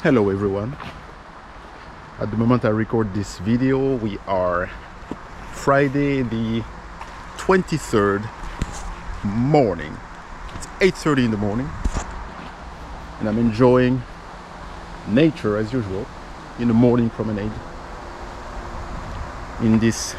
Hello everyone. At the moment I record this video, we are Friday the 23rd morning. It's 8:30 in the morning and I'm enjoying nature as usual in the morning promenade in this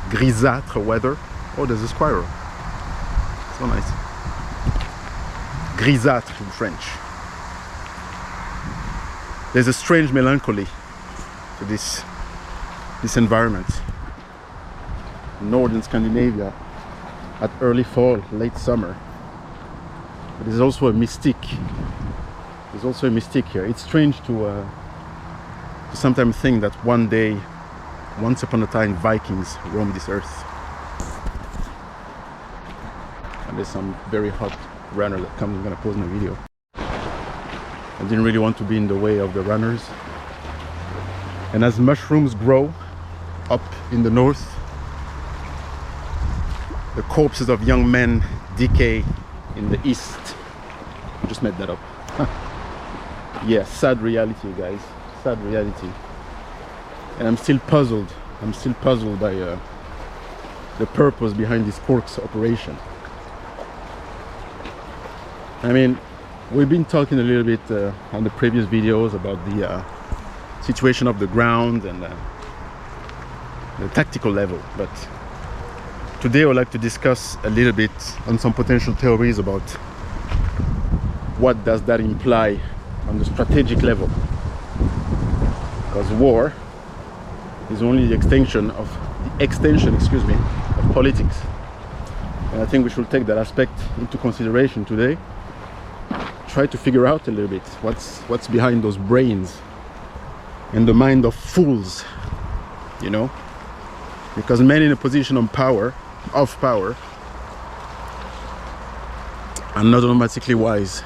grisâtre weather. Oh, there's a squirrel. So nice. Grisâtre in French. There's a strange melancholy to this environment. Northern Scandinavia at early fall, late summer. But there's also a mystique. There's also a mystique here. It's strange to sometimes think that one day, once upon a time, Vikings roamed this earth. And there's some very hot runner that comes. I'm gonna pause my video. I didn't really want to be in the way of the runners. And as mushrooms grow up in the north, the corpses of young men decay in the east. I just made that up. Yeah, sad reality, guys. Sad reality. And I'm still puzzled. I'm still puzzled by the purpose behind this Kursk operation. I mean, we've been talking a little bit on the previous videos about the situation of the ground and the tactical level, but today I would like to discuss a little bit on some potential theories about what does that imply on the strategic level, because war is only the extension of politics, and I think we should take that aspect into consideration today. Try to figure out a little bit what's behind those brains and the mind of fools, you know, because men in a position of power are not automatically wise.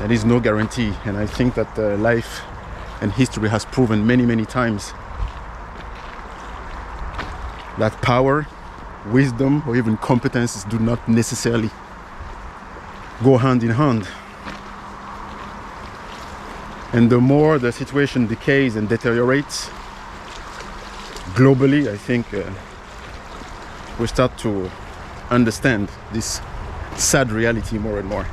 There is no guarantee, and I think that life and history has proven many times that power, wisdom, or even competences do not necessarily go hand in hand. And the more the situation decays and deteriorates globally, I think we start to understand this sad reality more and more.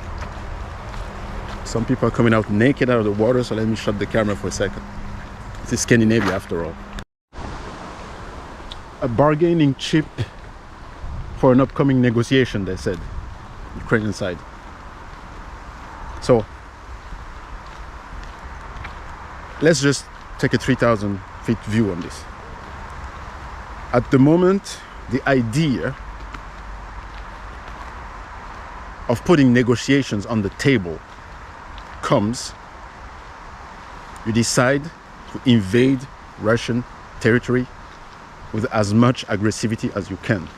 Some people are coming out naked out of the water, so let me shut the camera for a second. This is Scandinavia after all. A bargaining chip for an upcoming negotiation, they said, Ukrainian side. So let's just take a 3,000 feet view on this. At the moment, the idea of putting negotiations on the table comes, you decide to invade Russian territory with as much aggressivity as you can.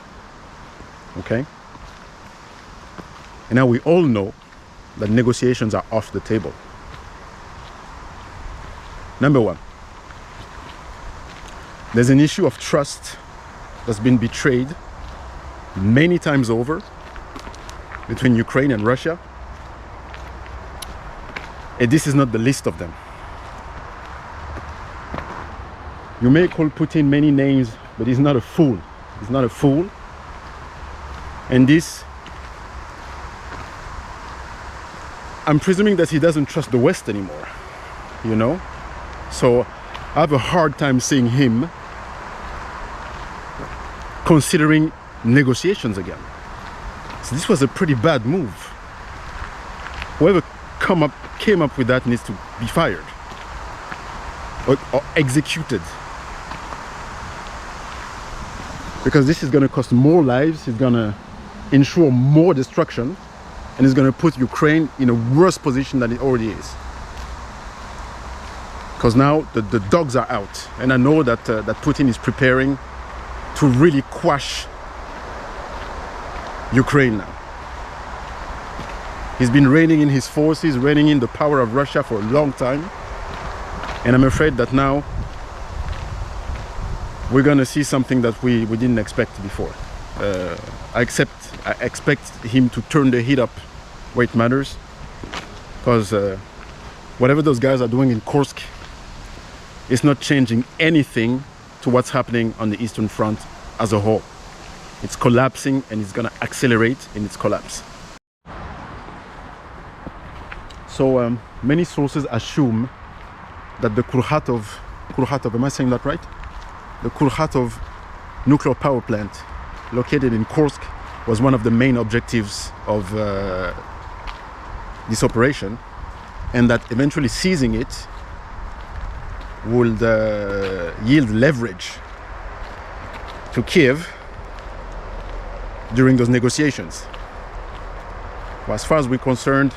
Okay? And now we all know that negotiations are off the table. Number one, there's an issue of trust that's been betrayed many times over between Ukraine and Russia. And this is not the least of them. You may call Putin many names, but he's not a fool. He's not a fool. And this, I'm presuming that he doesn't trust the West anymore, you know? So I have a hard time seeing him considering negotiations again. So this was a pretty bad move. Whoever came up with that needs to be fired or executed. Because this is going to cost more lives, it's going to ensure more destruction, and it's going to put Ukraine in a worse position than it already is. Because now the dogs are out, and I know that that Putin is preparing to really quash Ukraine now. He's been reining in his forces, reining in the power of Russia for a long time, and I'm afraid that now we're going to see something that we didn't expect before. I expect him to turn the heat up where it matters, because whatever those guys are doing in Kursk is not changing anything to what's happening on the Eastern Front as a whole. It's collapsing, and it's going to accelerate in its collapse. So many sources assume that the Kurhatov, am I saying that right? The Kurhatov nuclear power plant located in Kursk was one of the main objectives of this operation, and that eventually seizing it would yield leverage to Kiev during those negotiations. Well, as far as we're concerned,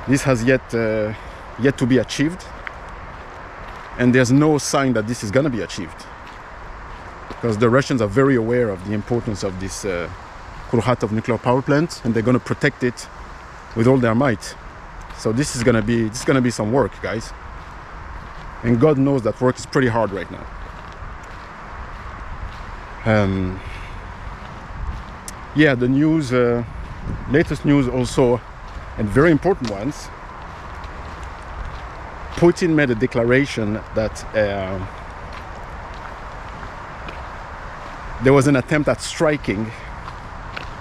this has yet to be achieved, and there's no sign that this is going to be achieved, because the Russians are very aware of the importance of this Kurhatov nuclear power plant, and they're going to protect it with all their might. So this is going to be some work, guys, and God knows that work is pretty hard right now. Yeah, the news, latest news also, and very important ones. Putin made a declaration that there was an attempt at striking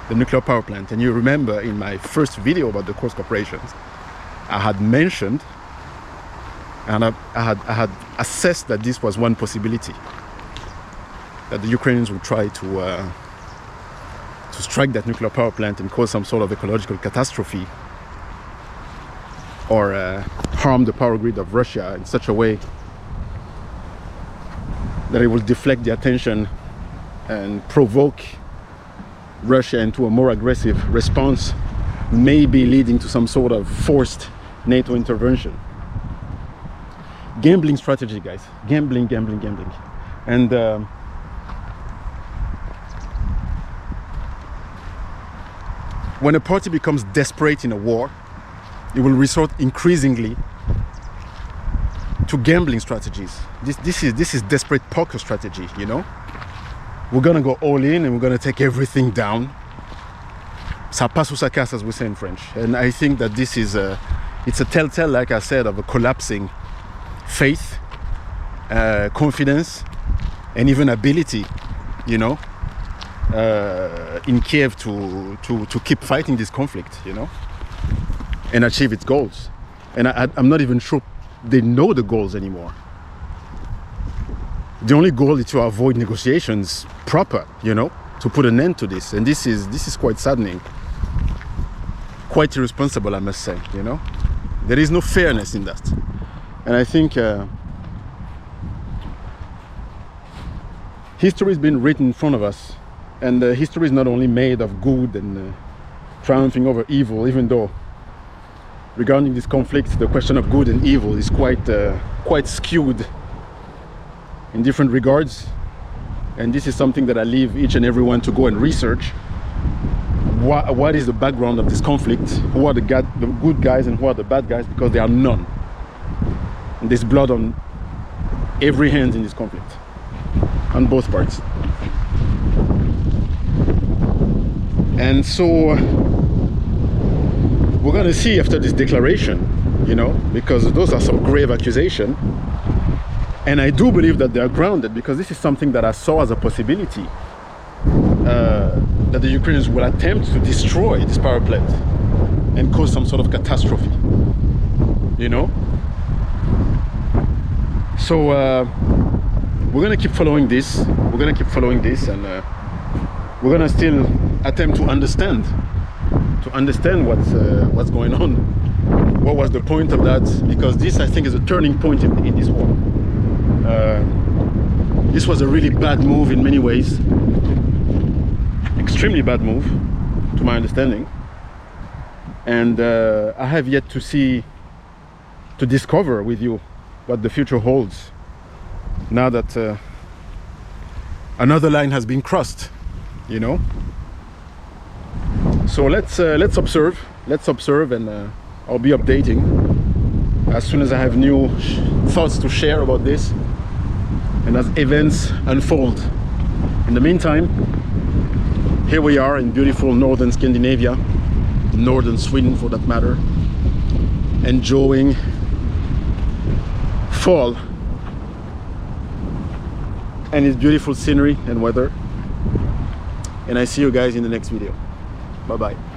the nuclear power plant. And you remember in my first video about the Kursk operations, I had mentioned and I had assessed that this was one possibility, that the Ukrainians would try to strike that nuclear power plant and cause some sort of ecological catastrophe, or harm the power grid of Russia in such a way that it will deflect the attention and provoke Russia into a more aggressive response, maybe leading to some sort of forced NATO intervention. Gambling strategy, guys. Gambling. And when a party becomes desperate in a war, it will resort increasingly to gambling strategies. This is desperate poker strategy, you know. We're gonna go all in and we're gonna take everything down. Ça passe ou ça casse, as we say in French. And I think that this is it's a telltale, like I said, of a collapsing faith, confidence, and even ability, you know, in Kiev to keep fighting this conflict, you know, and achieve its goals. And I'm not even sure they know the goals anymore. The only goal is to avoid negotiations proper, you know, to put an end to this. And this is quite saddening, quite irresponsible, I must say, you know. There is no fairness in that. And I think history has been written in front of us, and history is not only made of good and triumphing over evil, even though regarding this conflict the question of good and evil is quite skewed in different regards. And this is something that I leave each and everyone to go and research. What is the background of this conflict? Who are the good guys and who are the bad guys? Because there are none. And there's blood on every hand in this conflict, on both parts. And so we're gonna see after this declaration, you know, because those are some grave accusations. And I do believe that they are grounded, because this is something that I saw as a possibility, that the Ukrainians will attempt to destroy this power plant and cause some sort of catastrophe, you know. So we're gonna keep following this. We're gonna keep following this, and we're gonna still attempt to understand what's going on. What was the point of that? Because this, I think, is a turning point in this war. This was a really bad move in many ways, extremely bad move to my understanding, and I have yet to discover with you what the future holds, now that another line has been crossed, you know. So let's observe, and I'll be updating as soon as I have new thoughts to share about this, and as events unfold. In the meantime, here we are in beautiful northern Scandinavia, northern Sweden for that matter, enjoying fall and its beautiful scenery and weather. And I see you guys in the next video. Bye bye.